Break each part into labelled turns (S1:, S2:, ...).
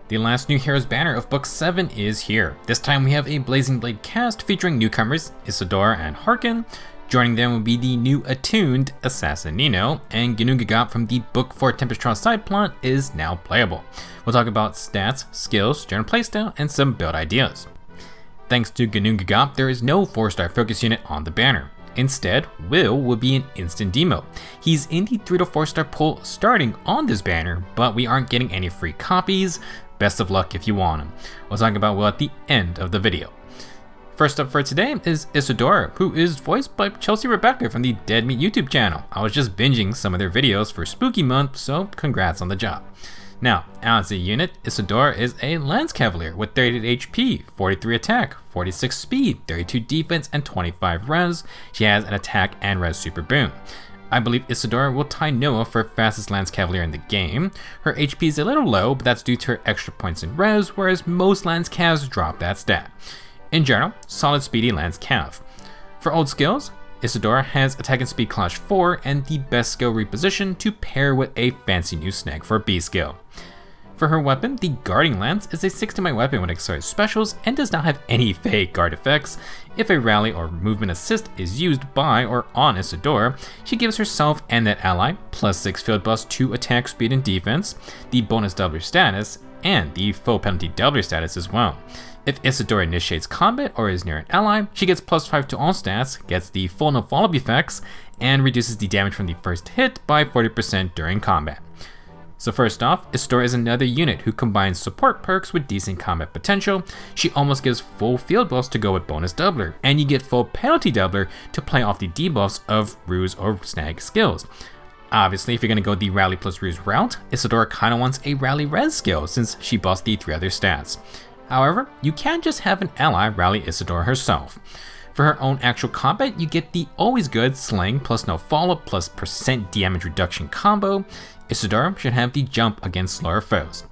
S1: The last new Heroes banner of Book 7 is here. This time we have a Blazing Blade cast featuring newcomers Isadora and Harken. Joining them will be the new Attuned Assassin Nino, and Ginnungagap from the Book 4 Tempest Trial side plot is now playable. We'll talk about stats, skills, general playstyle, and some build ideas. Thanks to Ginnungagap, there is no 4-star focus unit on the banner. Instead, Will be an instant Demote. He's in the 3 to 4-star pool starting on this banner, but we aren't getting any free copies. Best of luck if you want him. We'll talk about Will at the end of the video. First up for today is Isadora, who is voiced by Chelsea Rebecca from the Dead Meat YouTube channel. I was just binging some of their videos for Spooky Month, so congrats on the job. Now, as a unit, Isadora is a Lance Cavalier with 38 HP, 43 attack, 46 speed, 32 defense, and 25 res. She has an attack and res super boon. I believe Isadora will tie Noah for fastest Lance Cavalier in the game. Her HP is a little low, but that's due to her extra points in res, whereas most Lance Cavs drop that stat. In general, solid speedy Lance Cav. For old skills, Isadora has attack and speed clash 4 and the best skill reposition to pair with a fancy new snag for B skill. For her weapon, the Guarding Lance is a 6-to-my weapon with accelerated specials and does not have any fake guard effects. If a rally or movement assist is used by or on Isadora, she gives herself and that ally plus 6 field buffs to attack, speed, and defense, the bonus doubler status, and the full penalty doubler status as well. If Isadora initiates combat or is near an ally, she gets plus 5 to all stats, gets the full no follow-up effects, and reduces the damage from the first hit by 40% during combat. So first off, Isadora is another unit who combines support perks with decent combat potential. She almost gives full field buffs to go with bonus doubler, and you get full penalty doubler to play off the debuffs of ruse or snag skills. Obviously, if you're going to go the rally plus ruse route, Isadora kind of wants a rally res skill since she buffs the 3 other stats. However, you can just have an ally rally Isadora herself. For her own actual combat, you get the always good sling plus no follow-up plus % damage reduction combo. Isadora should have the jump against slower foes.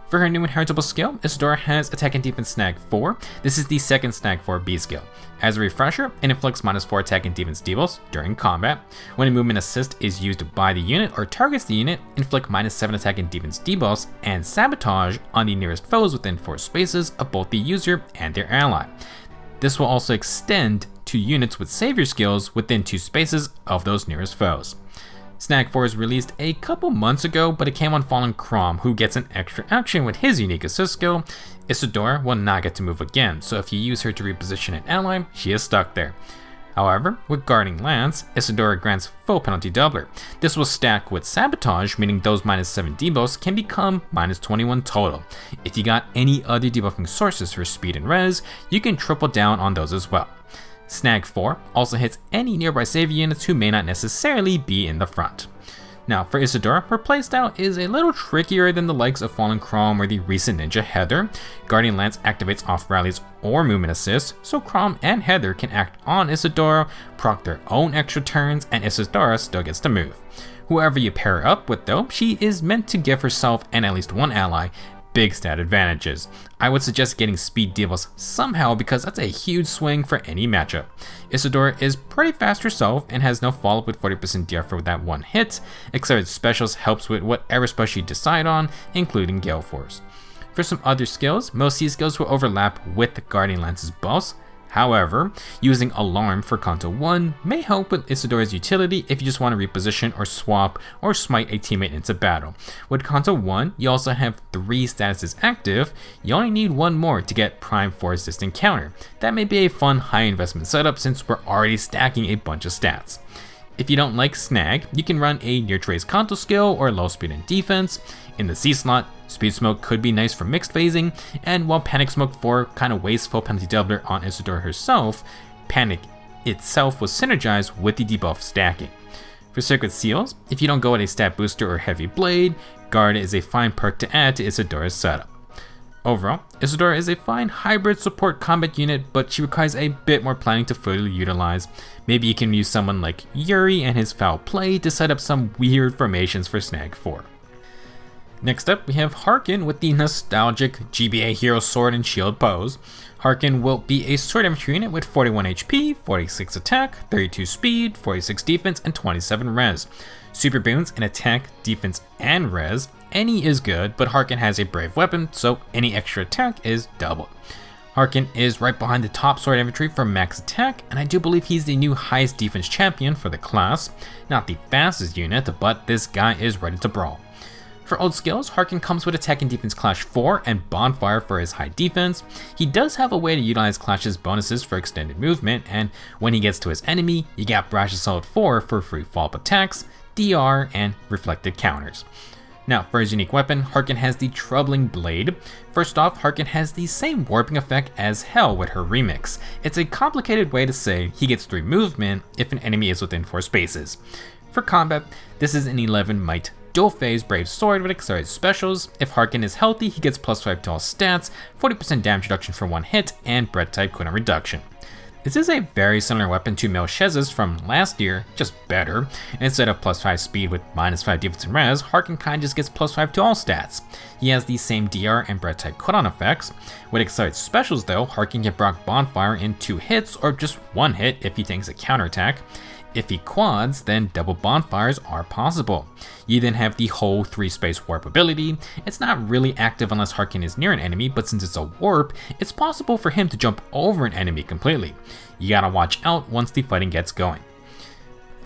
S1: For her new inheritable skill, Isadora has attack and defense snag 4. This is the second snag 4 B skill. As a refresher, it inflicts -4 attack and defense debuffs during combat. When a movement assist is used by the unit or targets the unit, inflict -7 attack and defense debuffs and sabotage on the nearest foes within 4 spaces of both the user and their ally. This will also extend to units with savior skills within 2 spaces of those nearest foes. Snag 4 was released a couple months ago, but it came on Fallen Crom, who gets an extra action with his unique assist skill. Isadora will not get to move again, so if you use her to reposition an ally, she is stuck there. However, with Guarding Lance, Isadora grants full penalty doubler. This will stack with Sabotage, meaning those -7 debuffs can become -21 total. If you got any other debuffing sources for speed and res, you can triple down on those as well. Snag 4 also hits any nearby savior units who may not necessarily be in the front. Now for Isadora, her playstyle is a little trickier than the likes of Fallen Crom or the recent Ninja Heather. Guardian Lance activates off rallies or movement assists, so Crom and Heather can act on Isadora, proc their own extra turns, and Isadora still gets to move. Whoever you pair her up with though, she is meant to give herself and at least one ally big stat advantages. I would suggest getting speed debuffs somehow because that's a huge swing for any matchup. Isadora is pretty fast herself and has no follow-up with 40% DR for that one hit. Accelerated specials helps with whatever special you decide on, including Gale Force. For some other skills, most of these skills will overlap with the Guardian Lance's buffs. However, using Alarm for Kanto 1 may help with Isadora's utility if you just want to reposition or swap or smite a teammate into battle. With Kanto 1, you also have 3 statuses active. You only need 1 more to get Prime Force Distant Counter. That may be a fun high investment setup since we're already stacking a bunch of stats. If you don't like Snag, you can run a near trace Kanto skill or low speed and defense. In the C slot, Speed Smoke could be nice for mixed phasing, and while Panic Smoke 4 kind of wastes full penalty doubler on Isadora herself, Panic itself was synergized with the debuff stacking. For Sacred Seals, if you don't go with a stat booster or heavy blade, Guard is a fine perk to add to Isadora's setup. Overall, Isadora is a fine hybrid support combat unit, but she requires a bit more planning to fully utilize. Maybe you can use someone like Yuri and his foul play to set up some weird formations for Snag 4. Next up, we have Harken with the nostalgic GBA hero sword and shield pose. Harken will be a sword infantry unit with 41 HP, 46 attack, 32 speed, 46 defense, and 27 res. Super boons in attack, defense, and res. any is good, but Harken has a brave weapon, so any extra attack is doubled. Harken is right behind the top sword infantry for max attack, and I do believe he's the new highest defense champion for the class. Not the fastest unit, but this guy is ready to brawl. For old skills, Harken comes with Attack and Defense Clash 4 and Bonfire for his high defense. He does have a way to utilize Clash's bonuses for extended movement, and when he gets to his enemy, you got Brash Assault 4 for free follow-up attacks, DR, and reflected counters. Now, for his unique weapon, Harken has the Troubling Blade. First off, Harken has the same warping effect as Hell with her remix. It's a complicated way to say he gets 3 movement if an enemy is within 4 spaces. For combat, this is an 11 might dual phase brave sword with accelerated specials. If Harken is healthy, he gets +5 to all stats, 40% damage reduction for 1 hit, and bread type cooldown reduction. This is a very similar weapon to Melchized's from last year, just better. Instead of +5 speed with -5 defense and res, Harken kinda just gets +5 to all stats. He has the same DR and bread type cooldown effects. With accelerated specials though, Harken can proc Bonfire in 2 hits or just 1 hit if he takes a counterattack. If he quads, then double bonfires are possible. You then have the whole 3-space warp ability. It's not really active unless Harken is near an enemy, but since it's a warp, it's possible for him to jump over an enemy completely. You gotta watch out once the fighting gets going.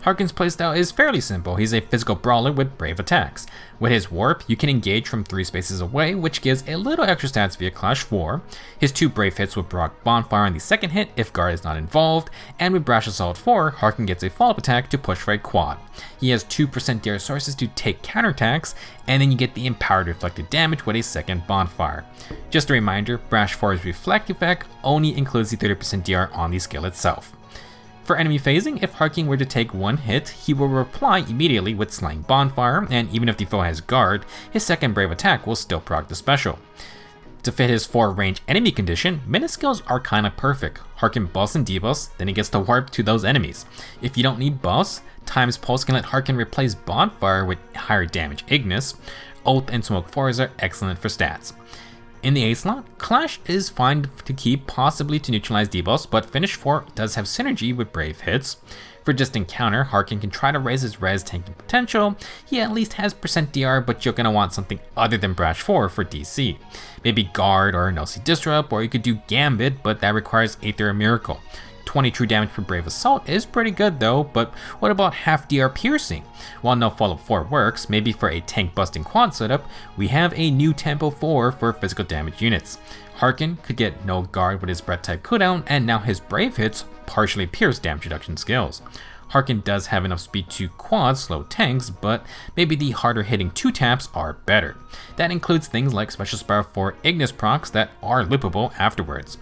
S1: Harken's playstyle is fairly simple. He's a physical brawler with brave attacks. With his warp, you can engage from 3 spaces away, which gives a little extra stats via Clash 4. His 2 brave hits will proc Bonfire on the second hit if guard is not involved, and with Brash Assault 4, Harken gets a follow-up attack to push for a quad. He has 2% DR sources to take counterattacks, and then you get the empowered reflected damage with a second Bonfire. Just a reminder, Brash 4's reflect effect only includes the 30% DR on the skill itself. For enemy phasing, if Harken were to take 1 hit, he will reply immediately with Slaying Bonfire, and even if the foe has guard, his second brave attack will still proc the special. To fit his 4 range enemy condition, minute skills are kinda perfect. Harken buffs and debuffs, then he gets to warp to those enemies. If you don't need buffs, Time's Pulse can let Harken replace Bonfire with higher damage Ignis. Oath and Smoke 4s are excellent for stats. In the A slot, Clash is fine to keep, possibly to neutralize debuffs, but Finish 4 does have synergy with brave hits. For just encounter, Harken can try to raise his res tanking potential. He at least has % DR, but you're gonna want something other than Brash 4 for DC. Maybe Guard or Nelsie Disrupt, or you could do Gambit, but that requires Aether or Miracle. 20 true damage for Brave Assault is pretty good though, but what about half DR Piercing? While no follow-up 4 works, maybe for a tank busting quad setup, we have a new tempo 4 for physical damage units. Harken could get no guard with his breath type cooldown, and now his brave hits partially pierce damage reduction skills. Harken does have enough speed to quad slow tanks, but maybe the harder hitting 2 taps are better. That includes things like Special Spiral for Ignis procs that are loopable afterwards.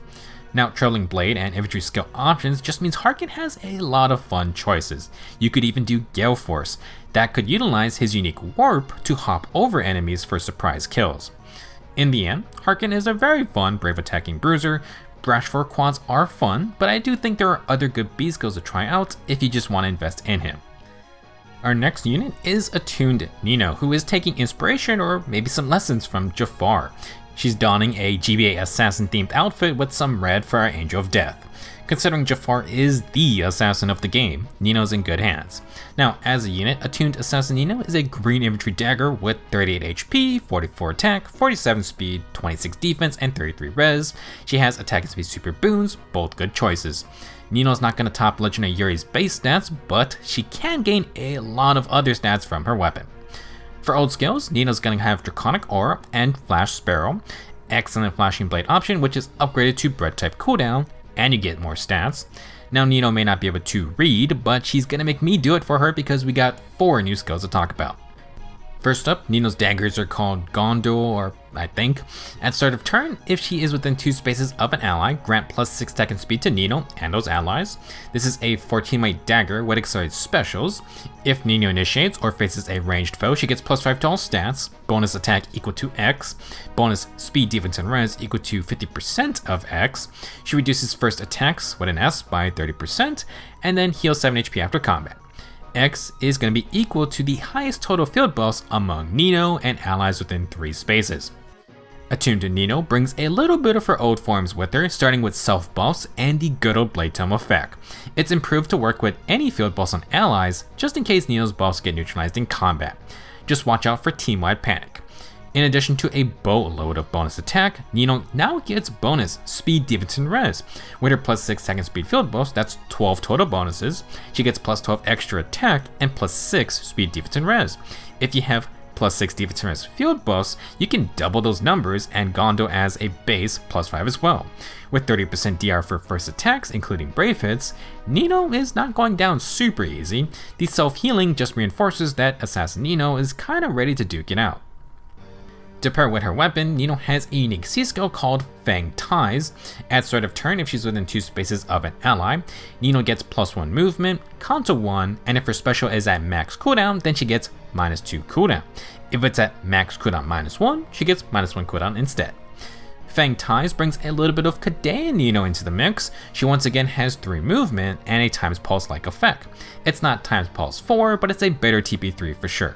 S1: Now, Troubling Blade and infantry skill options just means Harken has a lot of fun choices. You could even do Gale Force. That could utilize his unique warp to hop over enemies for surprise kills. In the end, Harken is a very fun brave attacking bruiser. Brash 4 quads are fun, but I do think there are other good B skills to try out if you just want to invest in him. Our next unit is Attuned Nino, who is taking inspiration or maybe some lessons from Jafar. She's donning a GBA assassin themed outfit with some red for our Angel of Death. Considering Jafar is the assassin of the game, Nino's in good hands. Now, as a unit, Attuned Assassin Nino is a green infantry dagger with 38 HP, 44 attack, 47 speed, 26 defense, and 33 res. She has attack and speed super boons, both good choices. Nino's not going to top Legendary Yuri's base stats, but she can gain a lot of other stats from her weapon. For old skills, Nino's going to have Draconic Aura and Flash Sparrow. Excellent Flashing Blade option, which is upgraded to bread type cooldown, and you get more stats. Now, Nino may not be able to read, but she's going to make me do it for her because we got 4 new skills to talk about. First up, Nino's daggers are called Gondol, or I think. At start of turn, if she is within 2 spaces of an ally, grant +6 attack and speed to Nino and those allies. This is a 14-weight dagger with accelerated specials. If Nino initiates or faces a ranged foe, she gets +5 to all stats, bonus attack equal to X, bonus speed, defense, and res equal to 50% of X. She reduces first attacks with an S by 30%, and then heals 7 HP after combat. X is going to be equal to the highest total field buffs among Nino and allies within 3 spaces. Attuned Nino brings a little bit of her old forms with her, starting with self buffs and the good old Blade Tome effect. It's improved to work with any field buffs on allies, just in case Nino's buffs get neutralized in combat. Just watch out for team-wide panic. In addition to a boatload of bonus attack, Nino now gets bonus speed, defense, and res. With her plus 6 second speed field buffs, that's 12 total bonuses. She gets plus 12 extra attack and plus 6 speed, defense, and res. If you have plus 6 defense and res field buffs, you can double those numbers and Gondo as a base plus 5 as well. With 30% DR for first attacks, including brave hits, Nino is not going down super easy. The self-healing just reinforces that Assassin Nino is kinda ready to duke it out. To pair with her weapon, Nino has a unique C skill called Fang Ties. At start of turn, if she's within 2 spaces of an ally, Nino gets plus 1 movement, Kanto 1, and if her special is at max cooldown, then she gets minus 2 cooldown. If it's at max cooldown minus 1, she gets minus 1 cooldown instead. Fang Ties brings a little bit of Kadan Nino into the mix. She once again has 3 movement and a Times Pulse-like effect. It's not Times Pulse 4, but it's a better TP3 for sure.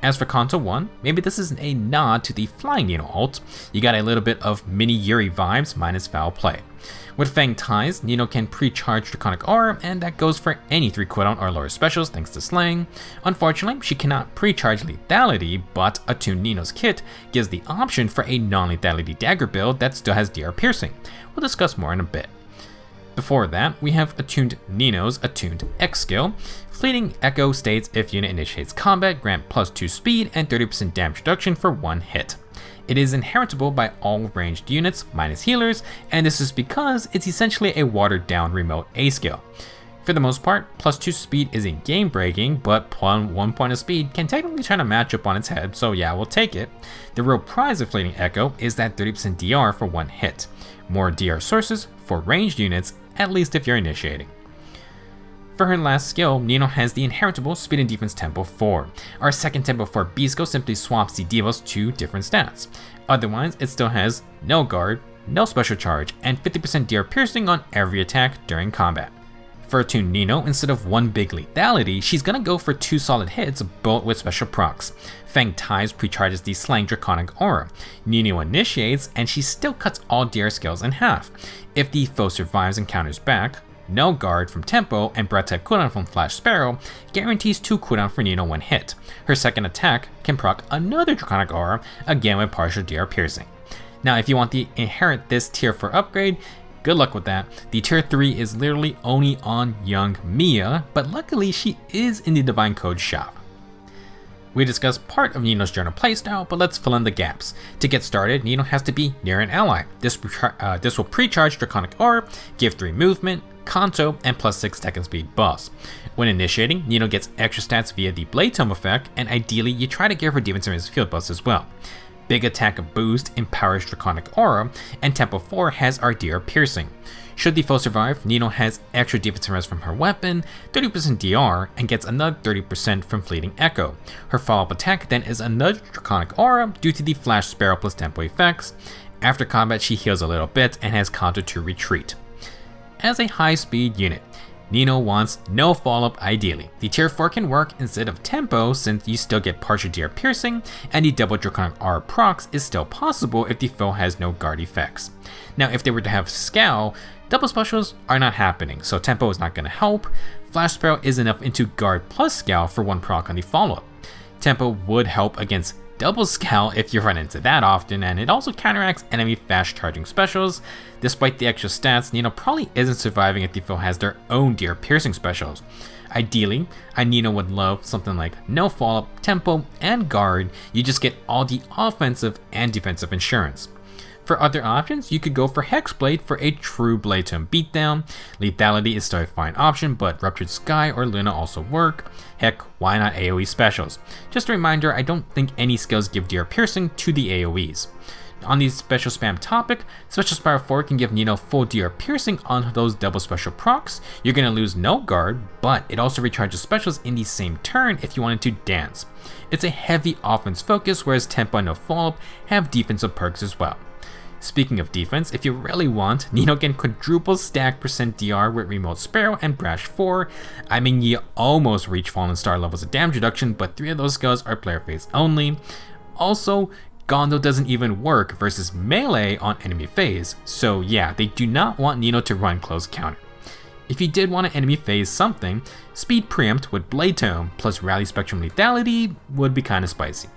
S1: As for Kanto 1, maybe this is a nod to the Flying Nino ult. You got a little bit of mini Yuri vibes minus foul play. With Fang Ties, Nino can pre-charge Draconic Aura, and that goes for any 3 cooldown or lower specials thanks to Slaying. Unfortunately, she cannot pre-charge Lethality, but Attuned Nino's kit gives the option for a non-lethality dagger build that still has DR Piercing. We'll discuss more in a bit. Before that, we have Attuned Nino's Attuned X skill. Fleeting Echo states if unit initiates combat, grant plus 2 speed and 30% damage reduction for 1 hit. It is inheritable by all ranged units minus healers, and this is because it's essentially a watered down remote A skill. For the most part, plus 2 speed isn't game breaking, but 1 point of speed can technically turn a matchup on its head, so yeah, we'll take it. The real prize of Fleeting Echo is that 30% DR for 1 hit. More DR sources for ranged units, at least if you're initiating. For her last skill, Nino has the inheritable Speed and Defense Tempo 4. Our second Tempo 4 B skill simply swaps the debuffs to different stats. Otherwise, it still has no guard, no special charge, and 50% DR piercing on every attack during combat. For Attuned Nino, instead of 1 big lethality, she's gonna go for 2 solid hits, both with special procs. Fang Ties precharges the Slaying Draconic Aura. Nino initiates, and she still cuts all DR skills in half. If the foe survives and counters back, no guard from Tempo and Breath-type cooldown from Flash Sparrow guarantees 2 cooldown for Nino when hit. Her second attack can proc another Draconic Aura, again with partial DR piercing. Now if you want to inherit this tier for upgrade, good luck with that. The tier 3 is literally only on young Mia, but luckily she is in the Divine Code shop. We discussed part of Nino's general playstyle, but let's fill in the gaps. To get started, Nino has to be near an ally. This will pre-charge Draconic Aura, give 3 movement, Kanto, and plus 6 second speed buffs. When initiating, Nino gets extra stats via the Blade Tome effect, and ideally you try to give her defense and field buffs as well. Big Attack Boost empowers Draconic Aura, and Tempo 4 has our DR Piercing. Should the foe survive, Nino has extra defense and res from her weapon, 30% DR, and gets another 30% from Fleeting Echo. Her follow-up attack then is another Draconic Aura due to the Flash Sparrow plus Tempo effects. After combat she heals a little bit and has Counter to retreat. As a high-speed unit, Nino wants no follow-up ideally. The tier 4 can work instead of Tempo since you still get partial DR piercing, and the double Draconic Aura procs is still possible if the foe has no guard effects. Now if they were to have Scowl, double specials are not happening, so Tempo is not going to help. Flash Sparrow is enough into guard plus Scowl for 1 proc on the follow-up. Tempo would help against double Scowl if you run into that often, and it also counteracts enemy fast charging specials. Despite the extra stats, Nino probably isn't surviving if the foe has their own DR piercing specials. Ideally, Nino would love something like no follow-up, Tempo, and guard. You just get all the offensive and defensive insurance. For other options, you could go for Hexblade for a true Blade Tome beatdown. Lethality is still a fine option, but Ruptured Sky or Luna also work. Heck, why not AoE specials? Just a reminder, I don't think any skills give DR piercing to the AoEs. On the special spam topic, Special Spiral 4 can give Nino full DR piercing on those double special procs. You're going to lose no guard, but it also recharges specials in the same turn if you wanted to dance. It's a heavy offense focus, whereas Tempo and no follow-up have defensive perks as well. Speaking of defense, if you really want, Nino can quadruple stack % DR with Remote Sparrow and Brash 4. I mean, you almost reach Fallen Star levels of damage reduction, but 3 of those skills are player phase only. Also, Gondo doesn't even work versus melee on enemy phase, so yeah, they do not want Nino to run close counter. If you did want to enemy phase something, Speed Preempt with Blade Tome plus Rally Spectrum Lethality would be kinda spicy.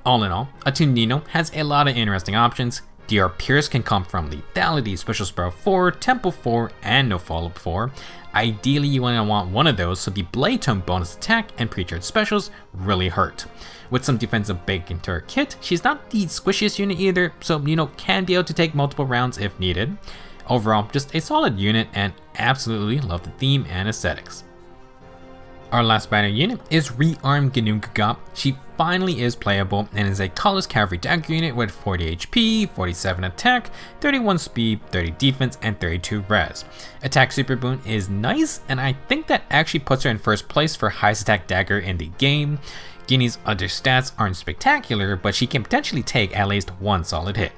S1: All in all, Attuned Nino has a lot of interesting options. DR Pierce can come from Lethality, Special Sparrow 4, Temple 4, and No Follow-Up 4. Ideally, you want one of those so the Blade Tone bonus attack and pre-charge specials really hurt. With some defensive baked into her kit, she's not the squishiest unit either, so Nino can be able to take multiple rounds if needed. Overall, just a solid unit and absolutely love the theme and aesthetics. Our last banner unit is Rearmed Ginnungagap. She finally is playable and is a colorless cavalry dagger unit with 40 HP, 47 attack, 31 speed, 30 defense, and 32 res. Attack super boon is nice, and I think that actually puts her in first place for highest attack dagger in the game. Guinea's other stats aren't spectacular, but she can potentially take at least one solid hit.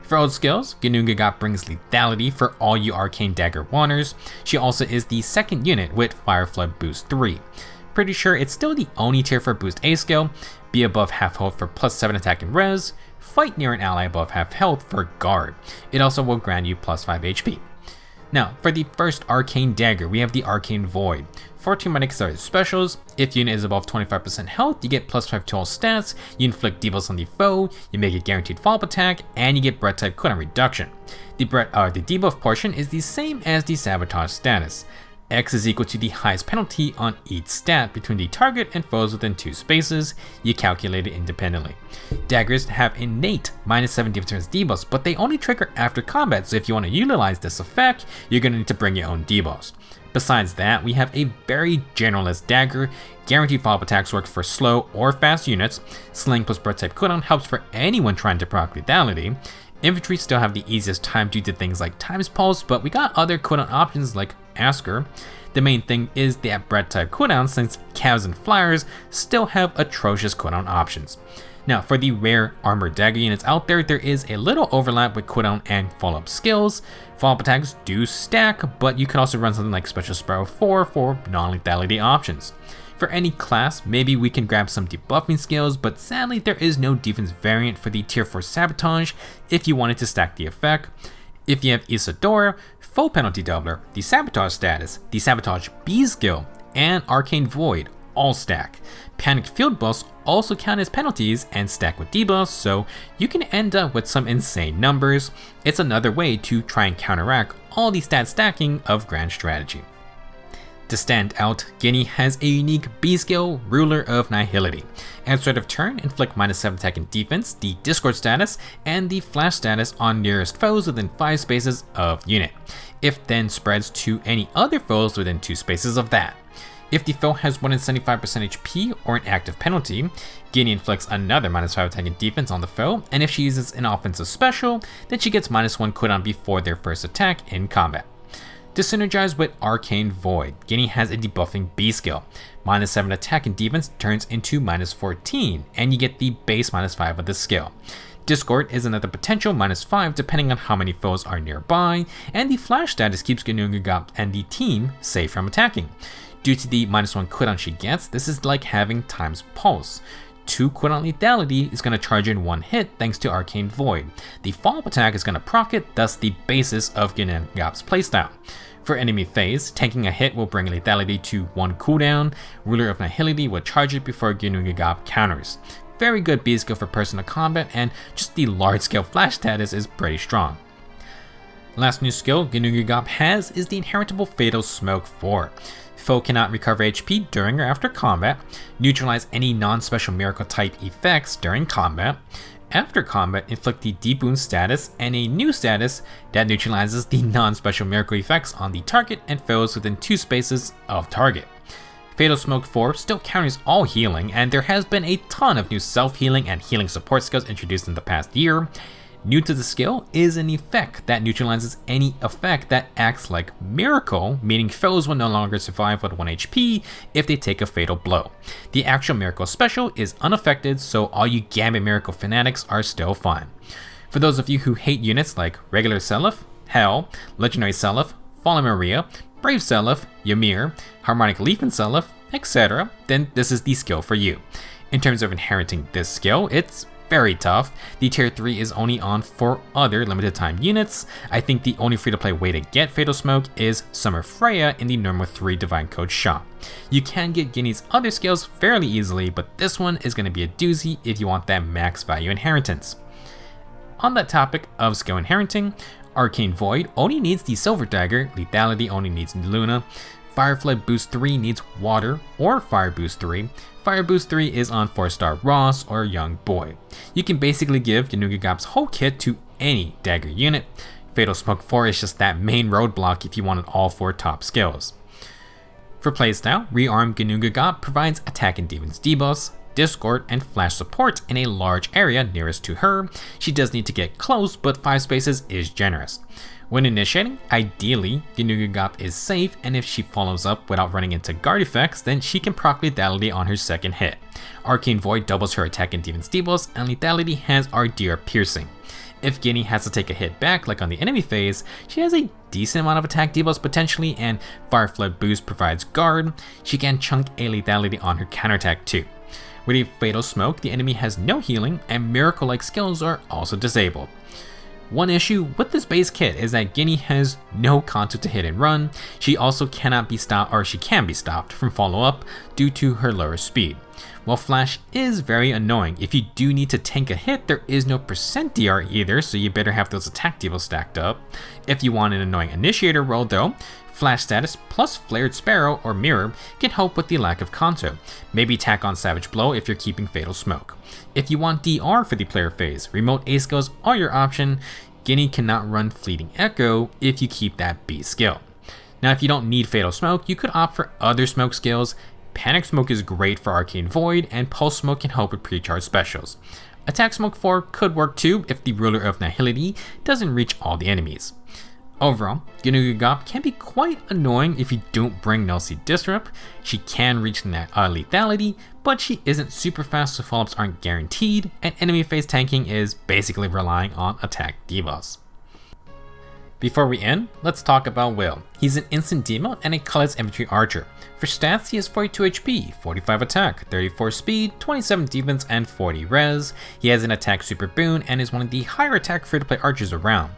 S1: For old skills, Ginnungagap brings lethality for all you Arcane Dagger wanters. She also is the second unit with Fire Flood Boost 3. Pretty sure it's still the only tier for Boost A skill, be above half health for plus 7 attack and res, fight near an ally above half health for guard. It also will grant you plus 5 HP. Now, for the first Arcane Dagger, we have the Arcane Void. 14 Medic specials. If unit is above 25% health, you get plus 5 to all stats, you inflict debuffs on the foe, you make a guaranteed follow-up attack, and you get breath type cooldown reduction. The debuff portion is the same as the sabotage status. X is equal to the highest penalty on each stat between the target and foes within 2 spaces. You calculate it independently. Daggers have innate -7 defense debuffs, but they only trigger after combat, so if you want to utilize this effect, you're going to need to bring your own debuffs. Besides that, we have a very generalist dagger. Guaranteed follow-up attacks work for slow or fast units. Sling plus breath type cooldown helps for anyone trying to proc lethality. Infantry still have the easiest time due to things like Time's Pulse, but we got other cooldown options like Asker. The main thing is that breath type cooldown, since Cavs and Flyers still have atrocious cooldown options. Now, for the rare armored dagger units out there, there is a little overlap with cooldown and follow-up skills. Follow-up attacks do stack, but you can also run something like Special Sparrow 4 for non-lethality options. For any class, maybe we can grab some debuffing skills, but sadly there is no defense variant for the tier 4 sabotage if you wanted to stack the effect. If you have Isadora, full penalty doubler, the sabotage status, the sabotage B skill, and Arcane Void all stack. Panic field buffs also count as penalties and stack with debuffs, so you can end up with some insane numbers. It's another way to try and counteract all the stat stacking of Grand Strategy. To stand out, Guinea has a unique B skill, Ruler of Nihility. At start of turn, inflict -7 attack and defense, the Discord status, and the Flash status on nearest foes within 5 spaces of unit. If then spreads to any other foes within 2 spaces of that. If the foe has more than 75% HP or an active penalty, Guinea inflicts another -5 attack and defense on the foe, and if she uses an offensive special, then she gets -1 cooldown before their first attack in combat. To synergize with Arcane Void, Guinea has a debuffing B skill. -7 attack and defense turns into -14, and you get the base -5 of the skill. Discord is another potential -5 depending on how many foes are nearby, and the Flash status keeps Ginnungagap and the team safe from attacking. Due to the -1 cooldown she gets, this is like having Time's Pulse. 2 cooldown lethality is going to charge in 1 hit thanks to Arcane Void. The follow-up attack is going to proc it, thus the basis of Ginnungagap's playstyle. For enemy phase, tanking a hit will bring lethality to 1 cooldown. Ruler of Nihility will charge it before Ginnungagap counters. Very good B skill for personal combat, and just the large scale flash status is pretty strong. Last new skill Ginnungagap has is the inheritable Fatal Smoke 4. Foe cannot recover HP during or after combat, neutralize any non-special miracle type effects during combat. After combat, inflict the deboon status and a new status that neutralizes the non-special miracle effects on the target and foes within 2 spaces of target. Fatal Smoke 4 still counters all healing, and there has been a ton of new self-healing and healing support skills introduced in the past year. New to the skill is an effect that neutralizes any effect that acts like Miracle, meaning foes will no longer survive with 1 HP if they take a fatal blow. The actual Miracle special is unaffected, so all you Gambit Miracle fanatics are still fine. For those of you who hate units like Regular Seliph, Hell, Legendary Seliph, Fallen Maria, Brave Seliph, Ymir, Harmonic Leaf and Seliph, etc., then this is the skill for you. In terms of inheriting this skill, it's very tough. The tier 3 is only on 4 other limited time units. I think the only free to play way to get Fatal Smoke is Summer Freya in the normal 3 Divine Code shop. You can get Guinea's other skills fairly easily, but this one is going to be a doozy if you want that max value inheritance. On that topic of skill inheriting, Arcane Void only needs the Silver Dagger, Lethality only needs Luna, Firefly Boost 3 needs Water or Fire Boost 3. Fire Boost 3 is on 4-star Ross or Young Boy. You can basically give Ginnungagap's whole kit to any dagger unit. Fatal Smoke 4 is just that main roadblock if you wanted all 4 top skills. For playstyle, Rearmed Ginnungagap provides attack and defense debuffs, discord, and flash support in a large area nearest to her. She does need to get close, but 5 spaces is generous. When initiating, ideally, Ginnungagap is safe, and if she follows up without running into guard effects, then she can proc Lethality on her second hit. Arcane Void doubles her attack and defense debuffs, and Lethality has RDR Piercing. If Guinea has to take a hit back, like on the enemy phase, she has a decent amount of attack debuffs potentially, and Firefly Boost provides guard. She can chunk a Lethality on her counterattack too. With a Fatal Smoke, the enemy has no healing, and Miracle-like skills are also disabled. One issue with this base kit is that Guinea has no concept to hit and run. She also cannot be stopped, or she can be stopped from follow-up due to her lower speed. While Flash is very annoying, if you do need to tank a hit, there is no percent DR either, so you better have those attack debuffs stacked up. If you want an annoying initiator role though, Flash status plus Flared Sparrow or Mirror can help with the lack of conto. Maybe tack on Savage Blow if you're keeping Fatal Smoke. If you want DR for the player phase, Remote A skills are your option. Guinea cannot run Fleeting Echo if you keep that B skill. Now if you don't need Fatal Smoke, you could opt for other smoke skills. Panic Smoke is great for Arcane Void, and Pulse Smoke can help with pre-charge specials. Attack Smoke 4 could work too if the Ruler of Nihility doesn't reach all the enemies. Overall, Ginnungagap can be quite annoying if you don't bring Nelsie Disrupt. She can reach Lethality, but she isn't super fast, so follow-ups aren't guaranteed, and enemy phase tanking is basically relying on attack debuffs. Before we end, let's talk about Will. He's an instant Demote and a colorless infantry archer. For stats, he has 42 HP, 45 attack, 34 speed, 27 defense, and 40 res. He has an attack super boon and is one of the higher attack free-to-play archers around.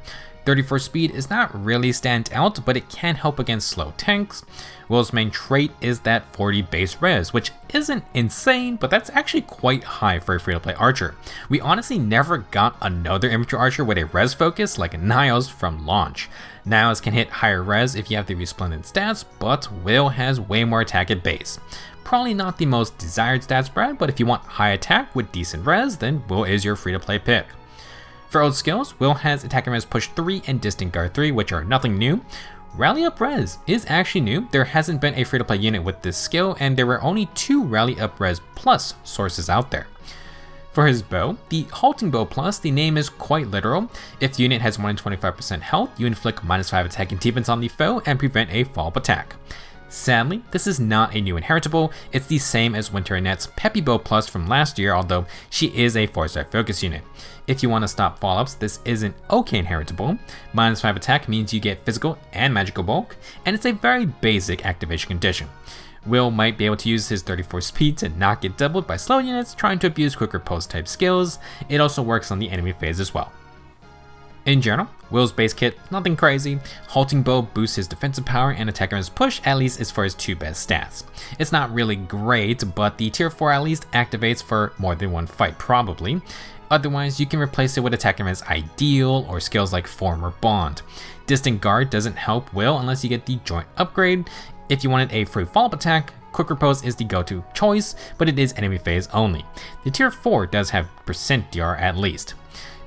S1: 34 speed is not really stand out, but it can help against slow tanks. Will's main trait is that 40 base res, which isn't insane, but that's actually quite high for a free-to-play archer. We honestly never got another infantry archer with a res focus like Niles from launch. Niles can hit higher res if you have the resplendent stats, but Will has way more attack at base. Probably not the most desired stat spread, but if you want high attack with decent res, then Will is your free-to-play pick. For old skills, Will has Attack and Res Push 3 and Distant Guard 3, which are nothing new. Rally Up Res is actually new. There hasn't been a free-to-play unit with this skill, and there were only 2 Rally Up Res Plus sources out there. For his bow, the Halting Bow Plus, the name is quite literal. If the unit has more than 25% health, you inflict -5 attack and defense on the foe and prevent a follow-up attack. Sadly, this is not a new inheritable. It's the same as Winter Annette's Peppy Bow Plus from last year, although she is a 4-star focus unit. If you want to stop follow-ups, this is an okay inheritable. -5 attack means you get physical and magical bulk, and it's a very basic activation condition. Will might be able to use his 34 speed to not get doubled by slow units trying to abuse quicker post type skills. It also works on the enemy phase as well. In general, Will's base kit, nothing crazy. Halting Bow boosts his defensive power and attack and push, at least as far as 2 best stats. It's not really great, but the tier 4 at least activates for more than one fight probably. Otherwise, you can replace it with attack and Ideal or skills like Form or Bond. Distant Guard doesn't help Will unless you get the Joint upgrade. If you wanted a free follow-up attack, Quick Repose is the go-to choice, but it is enemy phase only. The tier 4 does have % DR at least.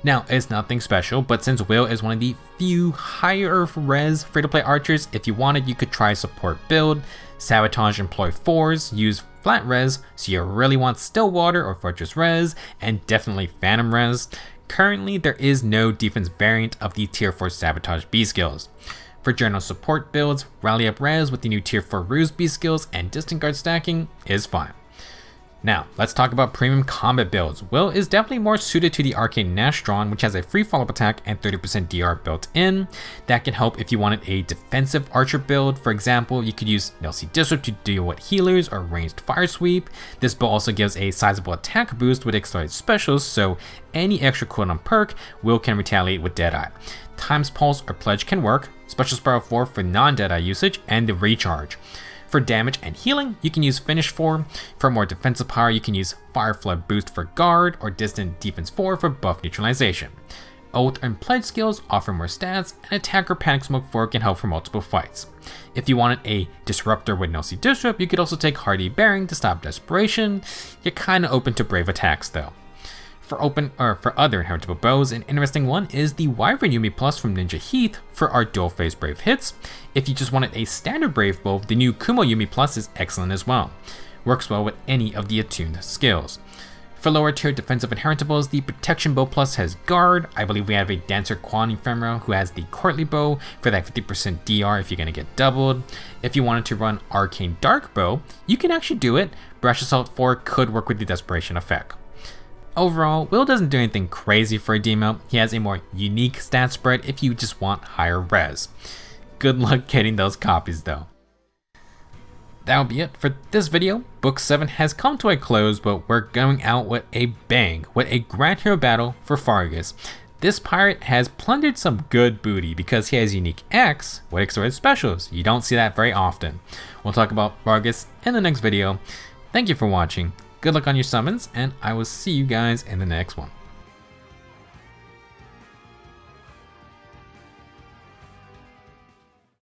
S1: Now, it's nothing special, but since Will is one of the few higher res free-to-play archers, if you wanted, you could try support build. Sabotage employ 4s, use flat res, so you really want Stillwater or Fortress res, and definitely Phantom res. Currently, there is no defense variant of the tier 4 Sabotage B skills. For general support builds, Rally Up res with the new tier 4 Ruse B skills and Distant Guard stacking is fine. Now, let's talk about premium combat builds. Will is definitely more suited to the Arcane Nastron, which has a free follow-up attack and 30% DR built in. That can help if you wanted a defensive archer build. For example, you could use Nelsie Disrupt to deal with healers or ranged fire sweep. This build also gives a sizable attack boost with accelerated specials, so any extra cooldown perk Will can retaliate with Deadeye. Times Pulse or Pledge can work, Special Spiral 4 for non-Deadeye usage, and the Recharge. For damage and healing, you can use Finish 4. For more defensive power, you can use Fire Flood Boost for Guard or Distant Defense 4 for buff neutralization. Oath and Pledge skills offer more stats, and Attacker Panic Smoke 4 can help for multiple fights. If you wanted a Disruptor with Nelsie Disrupt, you could also take Hardy Bearing to stop Desperation. You're kinda open to brave attacks though. For other inheritable bows, an interesting one is the Wyvern Yumi Plus from Ninja Heath for our dual phase brave hits. If you just wanted a standard brave bow, the new Kumo Yumi Plus is excellent as well. Works well with any of the attuned skills. For lower tier defensive inheritables, the Protection Bow Plus has Guard. I believe we have a Dancer Quan Ephemera who has the Courtly Bow for that 50% DR if you're going to get doubled. If you wanted to run Arcane Dark Bow, you can actually do it. Brush Assault 4 could work with the Desperation effect. Overall, Will doesn't do anything crazy for a Demote. He has a more unique stat spread if you just want higher res. Good luck getting those copies though. That'll be it for this video. Book 7 has come to a close, but we're going out with a bang, with a Grand Hero battle for Fargus. This pirate has plundered some good booty because he has unique X with accelerated specials. You don't see that very often. We'll talk about Fargus in the next video. Thank you for watching. Good luck on your summons, and I will see you guys in the next one.